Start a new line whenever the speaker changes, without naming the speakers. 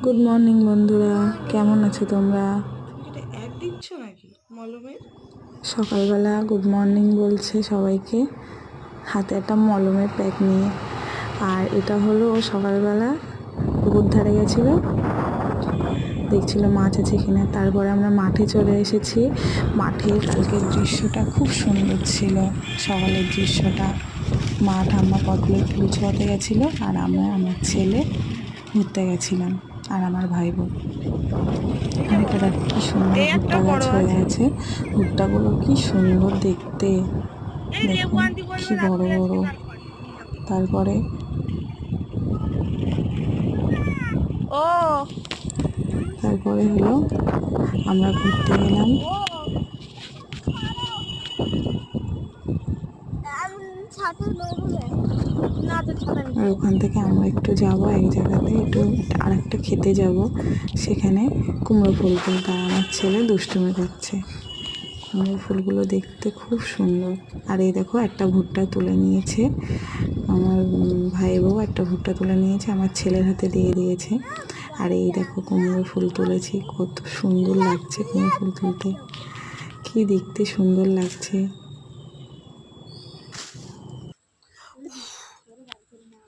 Good morning বন্ধুরা, কেমন আছো তোমরা?
এটা অ্যাড দিচ্ছ নাকি মলমের?
সকালবেলা গুড মর্নিং বলছে সবাইকে, হাতে একটা মলমের প্যাক নিয়ে। আর এটা হলো ও সকালবেলা পুকুর ধারে গেছিলো, দেখছিল মাছ আছে কিনা। তারপরে আমরা মাঠে চলে এসেছি। মাঠে কালকের দৃশ্যটা খুব সুন্দর ছিল, সকালের দৃশ্যটা। মা ঠাম্মা পটলের ফুল ছোঁয়াতে গেছিলো, আর আমরা আমার ছেলে ঘুরতে গেছিলাম, আর আমার ভাই বোন। আর এটা দেখ কি সুন্দর ভুট্টা গাছ হয়ে আছে, ভুট্টাগুলো কি সুন্দর দেখতে, দেখুন কি বড় বড়। তারপরে তারপরে হলো আমরা ঘুরতে গেলাম। আর ওখান থেকে আমরা একটু যাবো এক জায়গাতে, একটু আর একটা খেতে যাব, সেখানে কুমড়ো ফুল তুলতে। আর আমার ছেলে দুষ্টুমি করছে। কুমড়ো ফুলগুলো দেখতে খুব সুন্দর। আর এই দেখো একটা ভুট্টা তুলে নিয়েছে আমার ভাই বউ, একটা ভুট্টা তুলে নিয়েছে, আমার ছেলের হাতে দিয়ে দিয়েছে। আর এই দেখো কুমড়ো ফুল তুলেছি, কত সুন্দর লাগছে কুমড়ো ফুল তুলতে, কি দেখতে সুন্দর লাগছে।